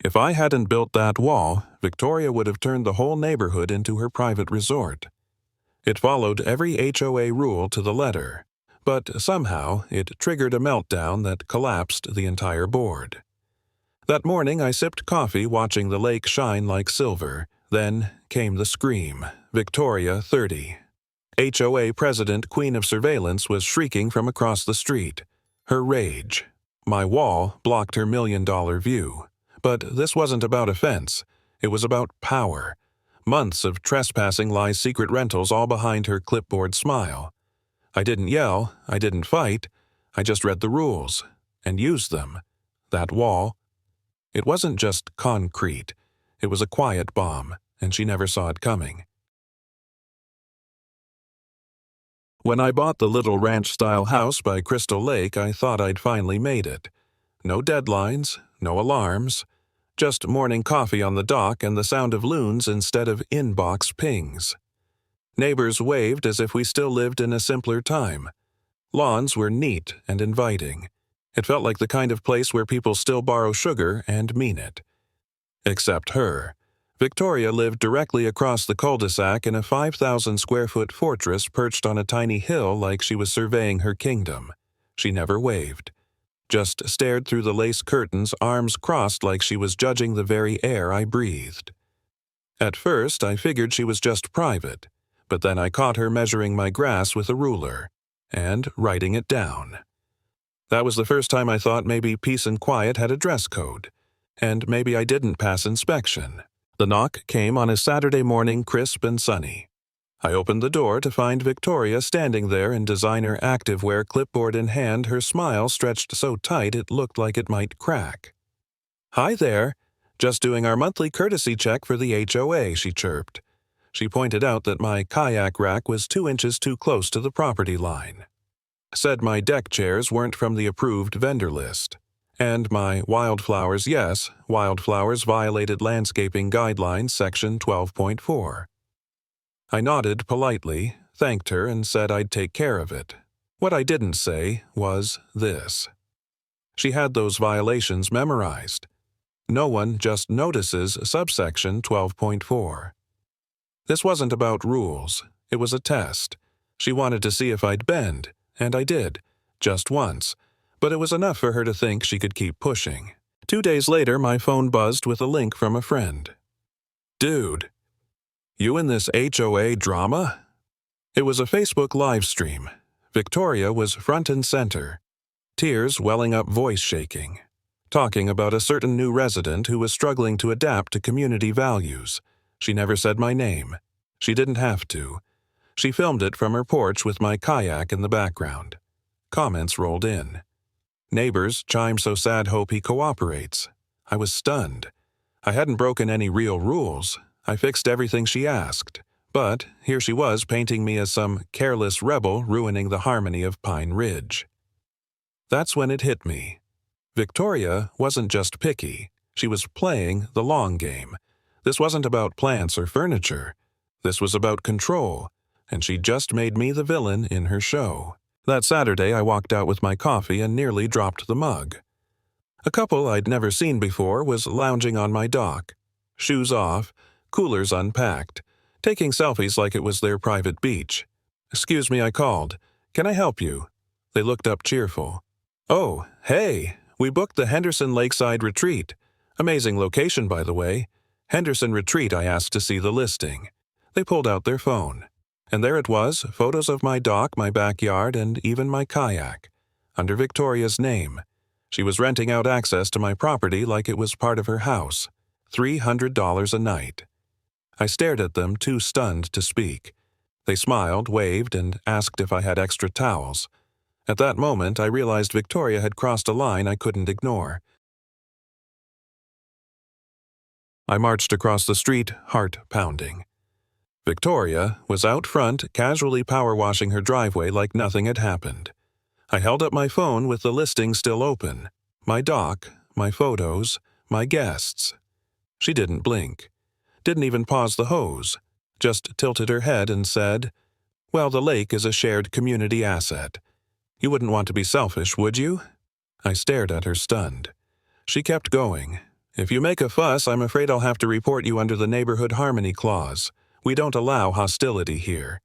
If I hadn't built that wall, Victoria would have turned the whole neighborhood into her private resort. It followed every HOA rule to the letter, but somehow it triggered a meltdown that collapsed the entire board. That morning I sipped coffee watching the lake shine like silver. Then came the scream. Victoria, 30. HOA president, queen of surveillance, was shrieking from across the street. Her rage. My wall blocked her million-dollar view. But this wasn't about offense. It was about power. Months of trespassing lies secret rentals all behind her clipboard smile. I didn't yell. I didn't fight. I just read the rules and used them. That wall. It wasn't just concrete. It was a quiet bomb, and she never saw it coming. When I bought the little ranch-style house by Crystal Lake, I thought I'd finally made it. No deadlines, no alarms, just morning coffee on the dock and the sound of loons instead of inbox pings. Neighbors waved as if we still lived in a simpler time. Lawns were neat and inviting. It felt like the kind of place where people still borrow sugar and mean it. Except her. Victoria lived directly across the cul-de-sac in a 5,000-square-foot fortress perched on a tiny hill like she was surveying her kingdom. She never waved. Just stared through the lace curtains, arms crossed like she was judging the very air I breathed. At first, I figured she was just private, but then I caught her measuring my grass with a ruler and writing it down. That was the first time I thought maybe peace and quiet had a dress code, and maybe I didn't pass inspection. The knock came on a Saturday morning, crisp and sunny. I opened the door to find Victoria standing there in designer activewear, clipboard in hand, her smile stretched so tight it looked like it might crack. "Hi there. Just doing our monthly courtesy check for the HOA," she chirped. She pointed out that my kayak rack was 2 inches too close to the property line. Said my deck chairs weren't from the approved vendor list. And my wildflowers violated landscaping guidelines section 12.4. I nodded politely, thanked her, and said I'd take care of it. What I didn't say was this. She had those violations memorized. No one just notices subsection 12.4. This wasn't about rules. It was a test. She wanted to see if I'd bend, and I did, just once. But it was enough for her to think she could keep pushing. 2 days later, my phone buzzed with a link from a friend. "Dude, you in this HOA drama?" It was a Facebook live stream. Victoria was front and center, tears welling up, voice shaking, talking about a certain new resident who was struggling to adapt to community values. She never said my name. She didn't have to. She filmed it from her porch with my kayak in the background. Comments rolled in. Neighbors chime so sad hope he cooperates. I was stunned. I hadn't broken any real rules. I fixed everything she asked. But here she was painting me as some careless rebel ruining the harmony of Pine Ridge. That's when it hit me. Victoria wasn't just picky. She was playing the long game. This wasn't about plants or furniture. This was about control, and she just made me the villain in her show. That Saturday, I walked out with my coffee and nearly dropped the mug. A couple I'd never seen before was lounging on my dock, shoes off, coolers unpacked, taking selfies like it was their private beach. "Excuse me," I called. "Can I help you?" They looked up cheerful. "Oh, hey, we booked the Henderson Lakeside Retreat. Amazing location, by the way. Henderson Retreat," I asked to see the listing. They pulled out their phone. And there it was, photos of my dock, my backyard, and even my kayak, under Victoria's name. She was renting out access to my property like it was part of her house. $300 a night. I stared at them, too stunned to speak. They smiled, waved, and asked if I had extra towels. At that moment, I realized Victoria had crossed a line I couldn't ignore. I marched across the street, heart pounding. Victoria was out front, casually power washing her driveway like nothing had happened. I held up my phone with the listing still open. My dock, my photos, my guests. She didn't blink. Didn't even pause the hose. Just tilted her head and said, "Well, the lake is a shared community asset. You wouldn't want to be selfish, would you?" I stared at her stunned. She kept going. If you make a fuss, I'm afraid I'll have to report you under the Neighborhood Harmony Clause. We don't allow hostility here."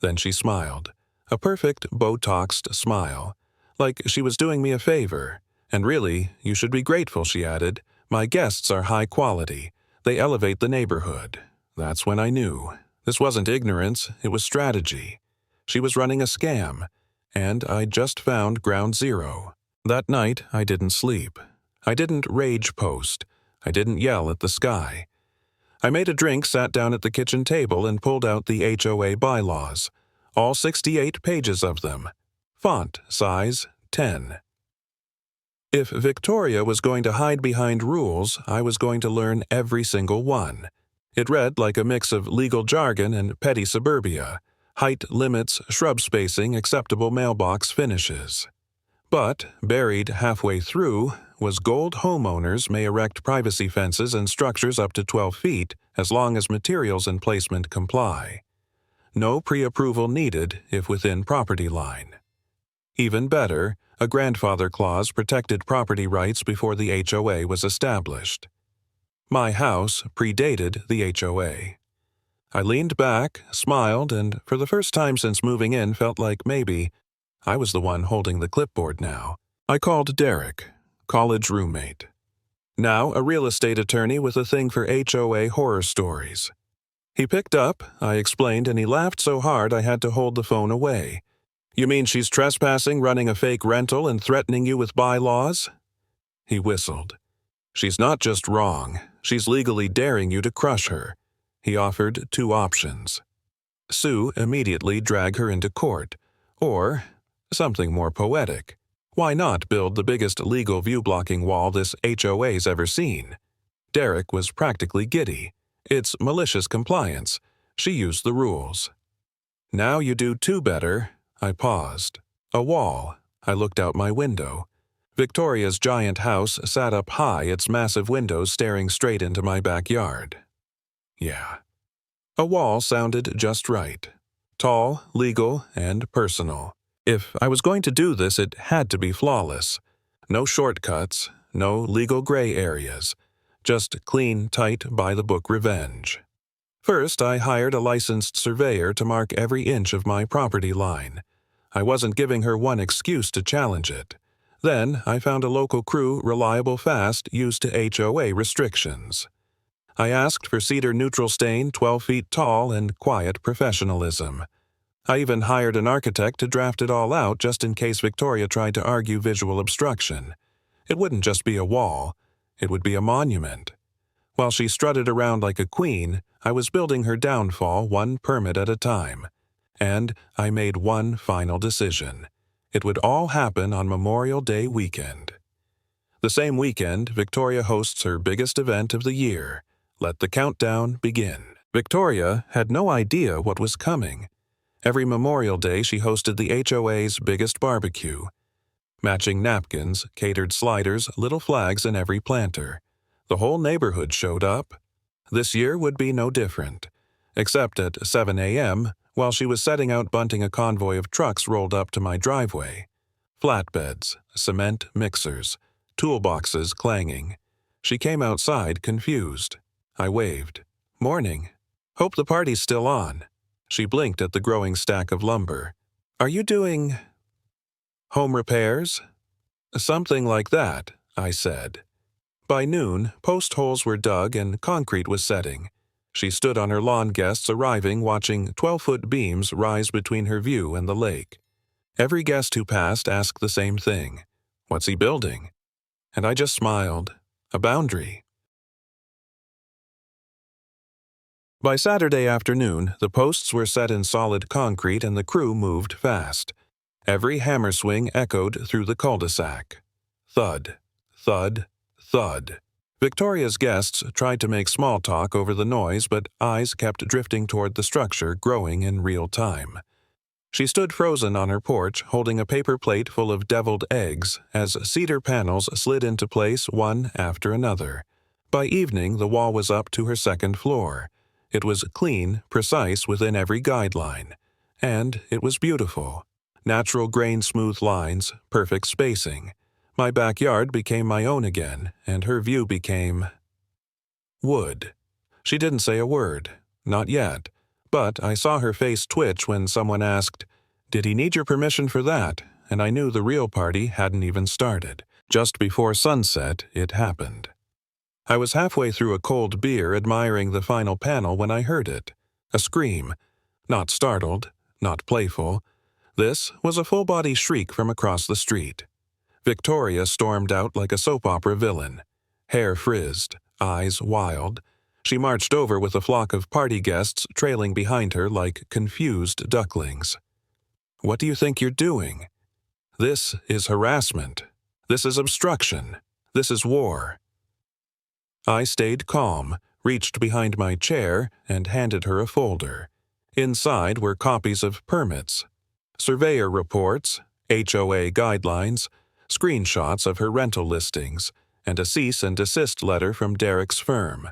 Then she smiled. A perfect, Botoxed smile. Like she was doing me a favor. "And really, you should be grateful," she added. "My guests are high quality. They elevate the neighborhood." That's when I knew. This wasn't ignorance, it was strategy. She was running a scam. And I'd just found ground zero. That night, I didn't sleep. I didn't rage post. I didn't yell at the sky. I made a drink, sat down at the kitchen table, and pulled out the HOA bylaws. All 68 pages of them. Font size 10. If Victoria was going to hide behind rules, I was going to learn every single one. It read like a mix of legal jargon and petty suburbia. Height limits, shrub spacing, acceptable mailbox finishes. But, buried halfway through, was gold homeowners may erect privacy fences and structures up to 12 feet as long as materials and placement comply. No pre-approval needed if within property line. Even better, a grandfather clause protected property rights before the HOA was established. My house predated the HOA. I leaned back, smiled, and for the first time since moving in felt like maybe I was the one holding the clipboard now. I called Derek, college roommate. Now a real estate attorney with a thing for HOA horror stories. He picked up, I explained, and he laughed so hard I had to hold the phone away. "You mean she's trespassing, running a fake rental, and threatening you with bylaws?" He whistled. "She's not just wrong, she's legally daring you to crush her." He offered 2 options. Sue immediately drag her into court, or something more poetic. Why not build the biggest legal view-blocking wall this HOA's ever seen? Derek was practically giddy. It's malicious compliance. She used the rules. "Now you do 2 better." I paused. A wall. I looked out my window. Victoria's giant house sat up high, its massive windows staring straight into my backyard. Yeah. A wall sounded just right. Tall, legal, and personal. If I was going to do this, it had to be flawless. No shortcuts, no legal gray areas. Just clean, tight, by-the-book revenge. First, I hired a licensed surveyor to mark every inch of my property line. I wasn't giving her one excuse to challenge it. Then, I found a local crew, reliable, fast, used to HOA restrictions. I asked for cedar neutral stain, 12 feet tall, and quiet professionalism. I even hired an architect to draft it all out just in case Victoria tried to argue visual obstruction. It wouldn't just be a wall, it would be a monument. While she strutted around like a queen, I was building her downfall one permit at a time. And I made one final decision. It would all happen on Memorial Day weekend. The same weekend, Victoria hosts her biggest event of the year. Let the countdown begin. Victoria had no idea what was coming. Every Memorial Day she hosted the HOA's biggest barbecue. Matching napkins, catered sliders, little flags in every planter. The whole neighborhood showed up. This year would be no different. Except at 7 a.m., while she was setting out bunting, a convoy of trucks rolled up to my driveway. Flatbeds, cement mixers, toolboxes clanging. She came outside, confused. I waved. "Morning. Hope the party's still on." She blinked at the growing stack of lumber. "Are you doing home repairs?" "Something like that," I said. By noon, post holes were dug and concrete was setting. She stood on her lawn, guests arriving, watching 12-foot beams rise between her view and the lake. Every guest who passed asked the same thing. "What's he building?" And I just smiled. A boundary. By Saturday afternoon, the posts were set in solid concrete and the crew moved fast. Every hammer swing echoed through the cul-de-sac. Thud, thud, thud. Victoria's guests tried to make small talk over the noise, but eyes kept drifting toward the structure growing in real time. She stood frozen on her porch, holding a paper plate full of deviled eggs as cedar panels slid into place one after another. By evening, the wall was up to her second floor. It was clean, precise within every guideline. And it was beautiful. Natural grain smooth lines, perfect spacing. My backyard became my own again, and her view became Would. She didn't say a word. Not yet. But I saw her face twitch when someone asked, "Did he need your permission for that?" And I knew the real party hadn't even started. Just before sunset, it happened. I was halfway through a cold beer admiring the final panel when I heard it. A scream. Not startled, not playful. This was a full-body shriek from across the street. Victoria stormed out like a soap opera villain. Hair frizzed, eyes wild. She marched over with a flock of party guests trailing behind her like confused ducklings. "What do you think you're doing? This is harassment. This is obstruction. This is war." I stayed calm, reached behind my chair, and handed her a folder. Inside were copies of permits, surveyor reports, HOA guidelines, screenshots of her rental listings, and a cease and desist letter from Derek's firm.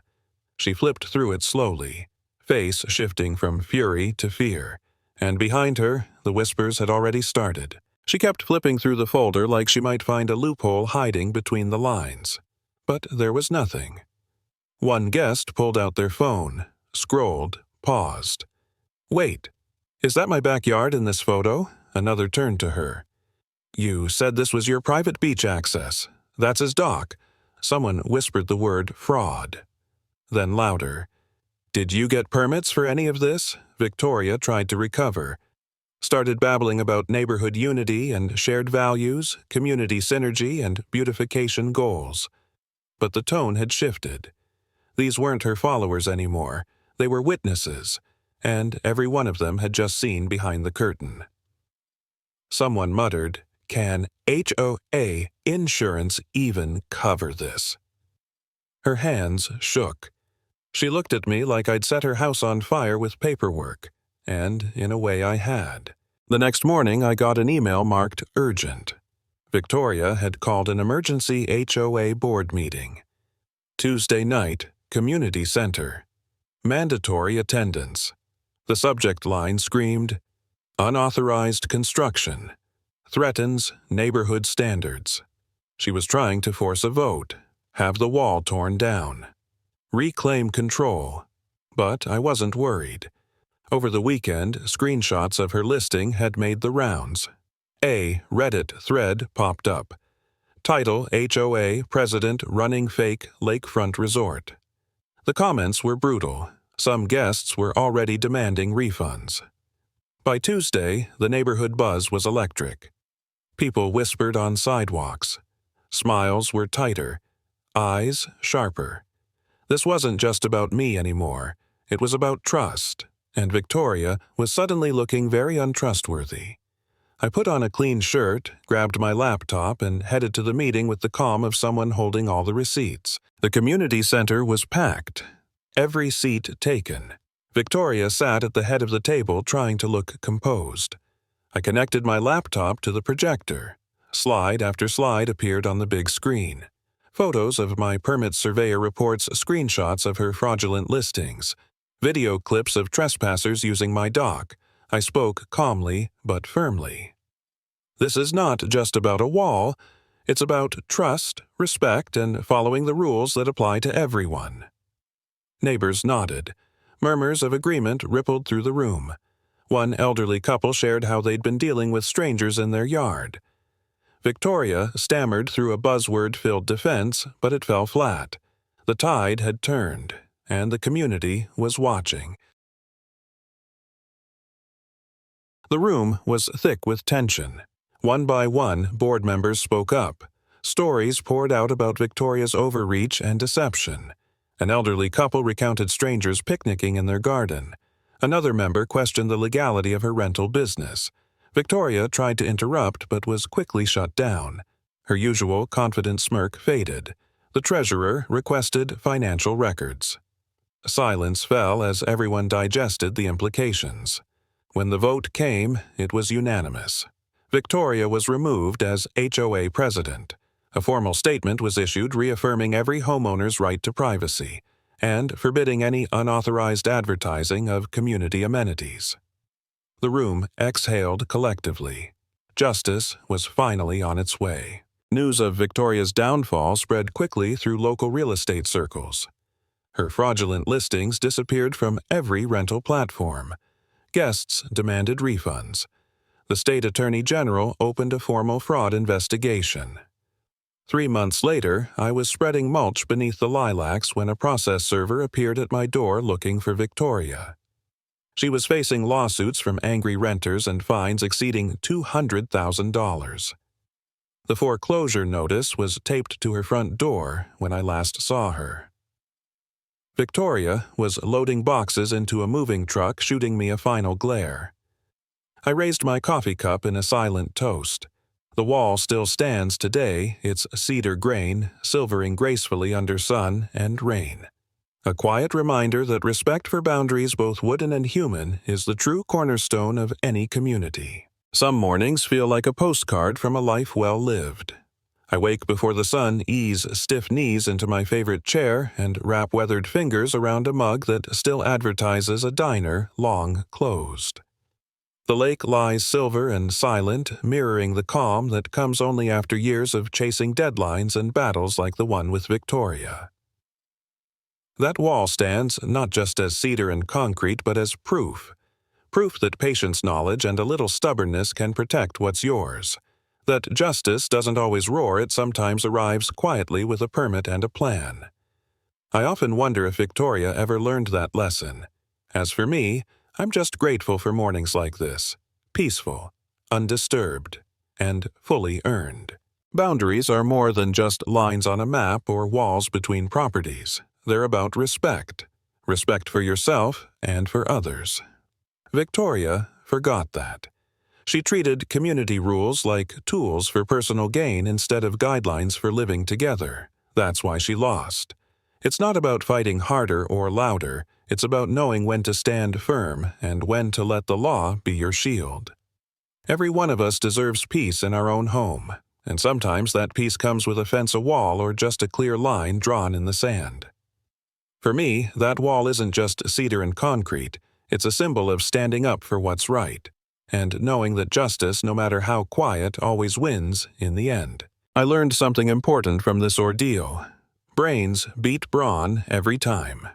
She flipped through it slowly, face shifting from fury to fear, and behind her, the whispers had already started. She kept flipping through the folder like she might find a loophole hiding between the lines. But there was nothing. One guest pulled out their phone, scrolled, paused. "Wait, is that my backyard in this photo?" Another turned to her. "You said this was your private beach access. That's his dock." Someone whispered the word fraud. Then louder. "Did you get permits for any of this?" Victoria tried to recover. Started babbling about neighborhood unity and shared values, community synergy, and beautification goals. But the tone had shifted. These weren't her followers anymore. They were witnesses, and every one of them had just seen behind the curtain. Someone muttered, "Can HOA insurance even cover this?" Her hands shook. She looked at me like I'd set her house on fire with paperwork, and in a way I had. The next morning I got an email marked urgent. Victoria had called an emergency HOA board meeting. Tuesday night, community center. Mandatory attendance. The subject line screamed, "Unauthorized construction. Threatens neighborhood standards." She was trying to force a vote, have the wall torn down, reclaim control. But I wasn't worried. Over the weekend, screenshots of her listing had made the rounds. A Reddit thread popped up. Title: HOA President Running Fake Lakefront Resort. The comments were brutal. Some guests were already demanding refunds. By Tuesday, the neighborhood buzz was electric. People whispered on sidewalks. Smiles were tighter, eyes sharper. This wasn't just about me anymore. It was about trust, and Victoria was suddenly looking very untrustworthy. I put on a clean shirt, grabbed my laptop, and headed to the meeting with the calm of someone holding all the receipts. The community center was packed. Every seat taken. Victoria sat at the head of the table trying to look composed. I connected my laptop to the projector. Slide after slide appeared on the big screen. Photos of my permit surveyor reports, screenshots of her fraudulent listings, video clips of trespassers using my dock. I spoke calmly but firmly. This is not just about a wall. It's about trust, respect, and following the rules that apply to everyone. Neighbors nodded. Murmurs of agreement rippled through the room. One elderly couple shared how they'd been dealing with strangers in their yard. Victoria stammered through a buzzword-filled defense, but it fell flat. The tide had turned, and the community was watching. The room was thick with tension. One by one, board members spoke up. Stories poured out about Victoria's overreach and deception. An elderly couple recounted strangers picnicking in their garden. Another member questioned the legality of her rental business. Victoria tried to interrupt but was quickly shut down. Her usual confident smirk faded. The treasurer requested financial records. Silence fell as everyone digested the implications. When the vote came, it was unanimous. Victoria was removed as HOA president. A formal statement was issued reaffirming every homeowner's right to privacy and forbidding any unauthorized advertising of community amenities. The room exhaled collectively. Justice was finally on its way. News of Victoria's downfall spread quickly through local real estate circles. Her fraudulent listings disappeared from every rental platform. Guests demanded refunds. The state attorney general opened a formal fraud investigation. 3 months later, I was spreading mulch beneath the lilacs when a process server appeared at my door looking for Victoria. She was facing lawsuits from angry renters and fines exceeding $200,000. The foreclosure notice was taped to her front door when I last saw her. Victoria was loading boxes into a moving truck, shooting me a final glare. I raised my coffee cup in a silent toast. The wall still stands today, its cedar grain silvering gracefully under sun and rain. A quiet reminder that respect for boundaries, both wooden and human, is the true cornerstone of any community. Some mornings feel like a postcard from a life well lived. I wake before the sun ease stiff knees into my favorite chair and wrap weathered fingers around a mug that still advertises a diner long closed. The lake lies silver and silent, mirroring the calm that comes only after years of chasing deadlines and battles like the one with Victoria. That wall stands not just as cedar and concrete, but as proof. Proof that patience, knowledge, and a little stubbornness can protect what's yours. That justice doesn't always roar, it sometimes arrives quietly with a permit and a plan. I often wonder if Victoria ever learned that lesson. As for me, I'm just grateful for mornings like this, peaceful, undisturbed, and fully earned. Boundaries are more than just lines on a map or walls between properties. They're about respect. Respect for yourself and for others. Victoria forgot that. She treated community rules like tools for personal gain instead of guidelines for living together. That's why she lost. It's not about fighting harder or louder. It's about knowing when to stand firm and when to let the law be your shield. Every one of us deserves peace in our own home, and sometimes that peace comes with a fence, a wall, or just a clear line drawn in the sand. For me, that wall isn't just cedar and concrete. It's a symbol of standing up for what's right, and knowing that justice, no matter how quiet, always wins in the end. I learned something important from this ordeal. Brains beat brawn every time.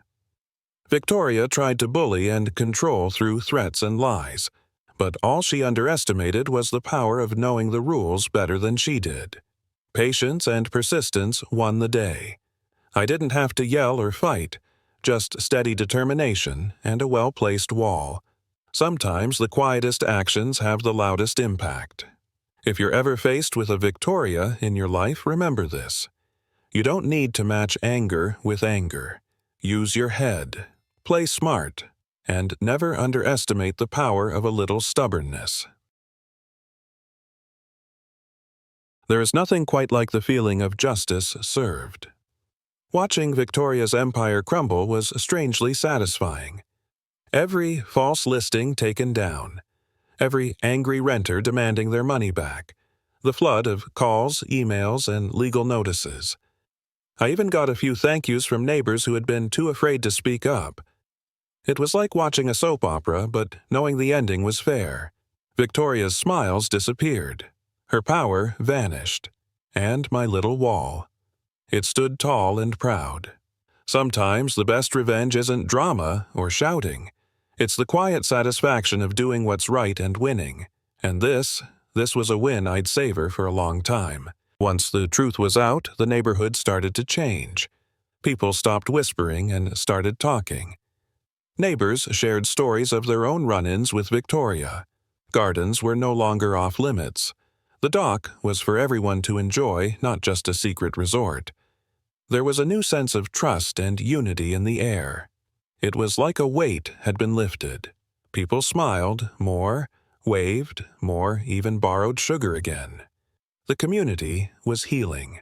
Victoria tried to bully and control through threats and lies, but all she underestimated was the power of knowing the rules better than she did. Patience and persistence won the day. I didn't have to yell or fight, just steady determination and a well-placed wall. Sometimes the quietest actions have the loudest impact. If you're ever faced with a Victoria in your life, remember this. You don't need to match anger with anger. Use your head. Play smart, and never underestimate the power of a little stubbornness. There is nothing quite like the feeling of justice served. Watching Victoria's empire crumble was strangely satisfying. Every false listing taken down, every angry renter demanding their money back, the flood of calls, emails, and legal notices. I even got a few thank yous from neighbors who had been too afraid to speak up. It was like watching a soap opera, but knowing the ending was fair. Victoria's smiles disappeared. Her power vanished. And my little wall. It stood tall and proud. Sometimes the best revenge isn't drama or shouting. It's the quiet satisfaction of doing what's right and winning. And this was a win I'd savor for a long time. Once the truth was out, the neighborhood started to change. People stopped whispering and started talking. Neighbors shared stories of their own run-ins with Victoria. Gardens were no longer off limits. The dock was for everyone to enjoy, not just a secret resort. There was a new sense of trust and unity in the air. It was like a weight had been lifted. People smiled more, waved more, even borrowed sugar again. The community was healing.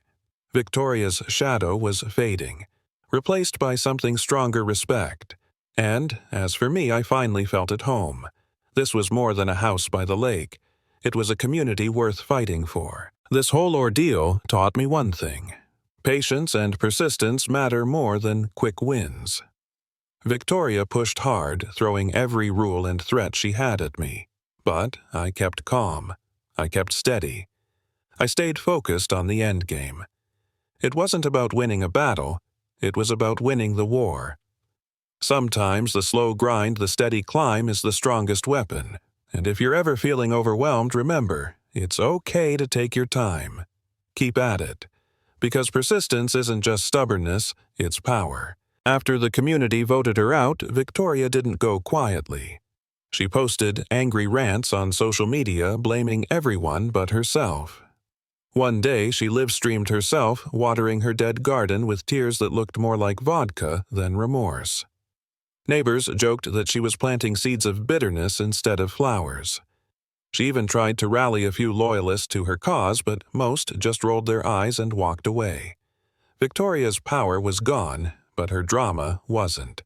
Victoria's shadow was fading, replaced by something stronger: respect. And, as for me, I finally felt at home. This was more than a house by the lake. It was a community worth fighting for. This whole ordeal taught me one thing. Patience and persistence matter more than quick wins. Victoria pushed hard, throwing every rule and threat she had at me. But I kept calm. I kept steady. I stayed focused on the end game. It wasn't about winning a battle. It was about winning the war. Sometimes the slow grind, the steady climb is the strongest weapon. And if you're ever feeling overwhelmed, remember, it's okay to take your time. Keep at it. Because persistence isn't just stubbornness, it's power. After the community voted her out, Victoria didn't go quietly. She posted angry rants on social media blaming everyone but herself. One day, she live-streamed herself watering her dead garden with tears that looked more like vodka than remorse. Neighbors joked that she was planting seeds of bitterness instead of flowers. She even tried to rally a few loyalists to her cause, but most just rolled their eyes and walked away. Victoria's power was gone, but her drama wasn't.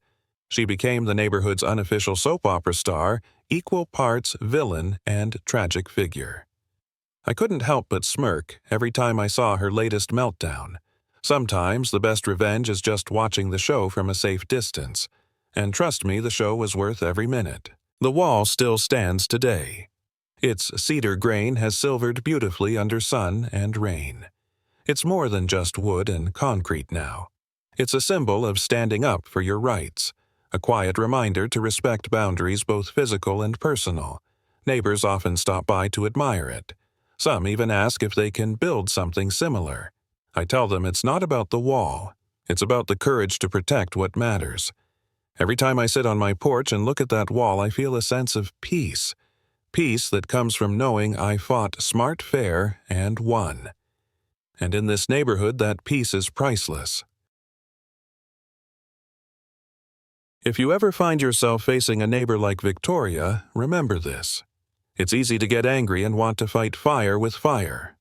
She became the neighborhood's unofficial soap opera star, equal parts villain and tragic figure. I couldn't help but smirk every time I saw her latest meltdown. Sometimes the best revenge is just watching the show from a safe distance. And trust me, the show was worth every minute. The wall still stands today. Its cedar grain has silvered beautifully under sun and rain. It's more than just wood and concrete now. It's a symbol of standing up for your rights, a quiet reminder to respect boundaries both physical and personal. Neighbors often stop by to admire it. Some even ask if they can build something similar. I tell them it's not about the wall. It's about the courage to protect what matters. Every time I sit on my porch and look at that wall, I feel a sense of peace. Peace that comes from knowing I fought smart, fair, and won. And in this neighborhood, that peace is priceless. If you ever find yourself facing a neighbor like Victoria, remember this. It's easy to get angry and want to fight fire with fire.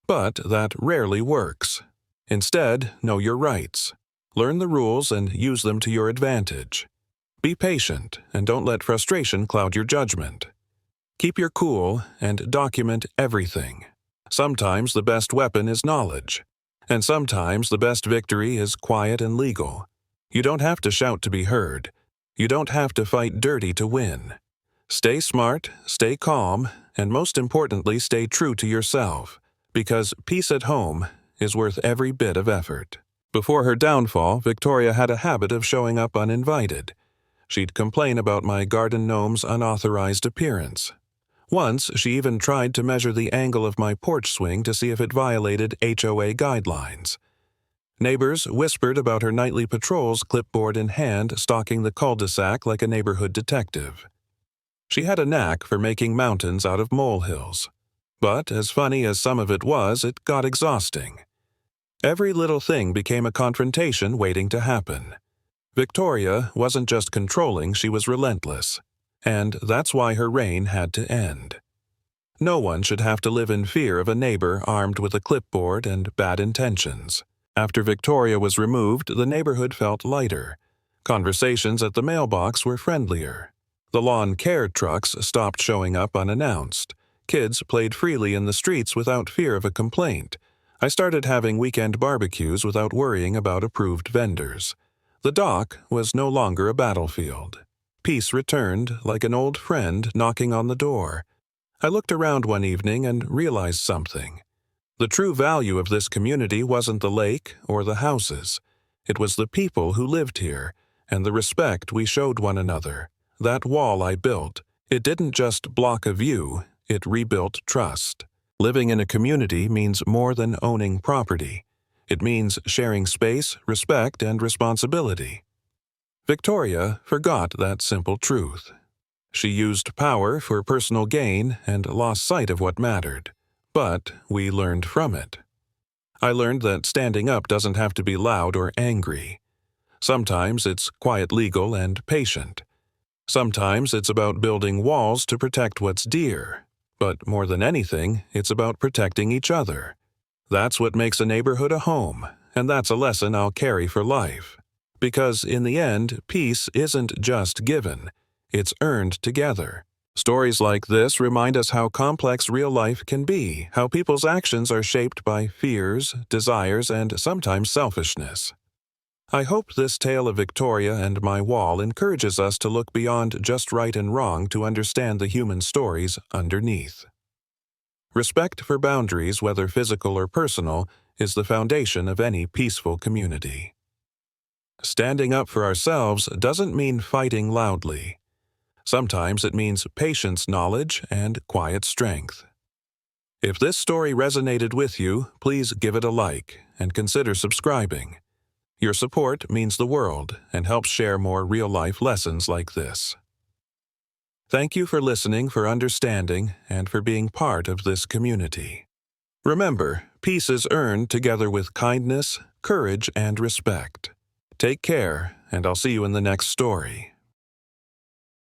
But that rarely works. Instead, know your rights. Learn the rules and use them to your advantage. Be patient and don't let frustration cloud your judgment. Keep your cool and document everything. Sometimes the best weapon is knowledge, and sometimes the best victory is quiet and legal. You don't have to shout to be heard. You don't have to fight dirty to win. Stay smart, stay calm, and most importantly, stay true to yourself, because peace at home is worth every bit of effort. Before her downfall, Victoria had a habit of showing up uninvited. She'd complain about my garden gnome's unauthorized appearance. Once, she even tried to measure the angle of my porch swing to see if it violated HOA guidelines. Neighbors whispered about her nightly patrols, clipboard in hand, stalking the cul-de-sac like a neighborhood detective. She had a knack for making mountains out of molehills. But as funny as some of it was, it got exhausting. Every little thing became a confrontation waiting to happen. Victoria wasn't just controlling, she was relentless. And that's why her reign had to end. No one should have to live in fear of a neighbor armed with a clipboard and bad intentions. After Victoria was removed, the neighborhood felt lighter. Conversations at the mailbox were friendlier. The lawn care trucks stopped showing up unannounced. Kids played freely in the streets without fear of a complaint. I started having weekend barbecues without worrying about approved vendors. The dock was no longer a battlefield. Peace returned like an old friend knocking on the door. I looked around one evening and realized something. The true value of this community wasn't the lake or the houses. It was the people who lived here and the respect we showed one another. That wall I built, it didn't just block a view, it rebuilt trust. Living in a community means more than owning property. It means sharing space, respect, and responsibility. Victoria forgot that simple truth. She used power for personal gain and lost sight of what mattered. But we learned from it. I learned that standing up doesn't have to be loud or angry. Sometimes it's quiet, legal, and patient. Sometimes it's about building walls to protect what's dear. But more than anything, it's about protecting each other. That's what makes a neighborhood a home, and that's a lesson I'll carry for life. Because in the end, peace isn't just given, it's earned together. Stories like this remind us how complex real life can be, how people's actions are shaped by fears, desires, and sometimes selfishness. I hope this tale of Victoria and my wall encourages us to look beyond just right and wrong to understand the human stories underneath. Respect for boundaries, whether physical or personal, is the foundation of any peaceful community. Standing up for ourselves doesn't mean fighting loudly. Sometimes it means patience, knowledge, and quiet strength. If this story resonated with you, please give it a like and consider subscribing. Your support means the world and helps share more real-life lessons like this. Thank you for listening, for understanding, and for being part of this community. Remember, peace is earned together with kindness, courage, and respect. Take care, and I'll see you in the next story.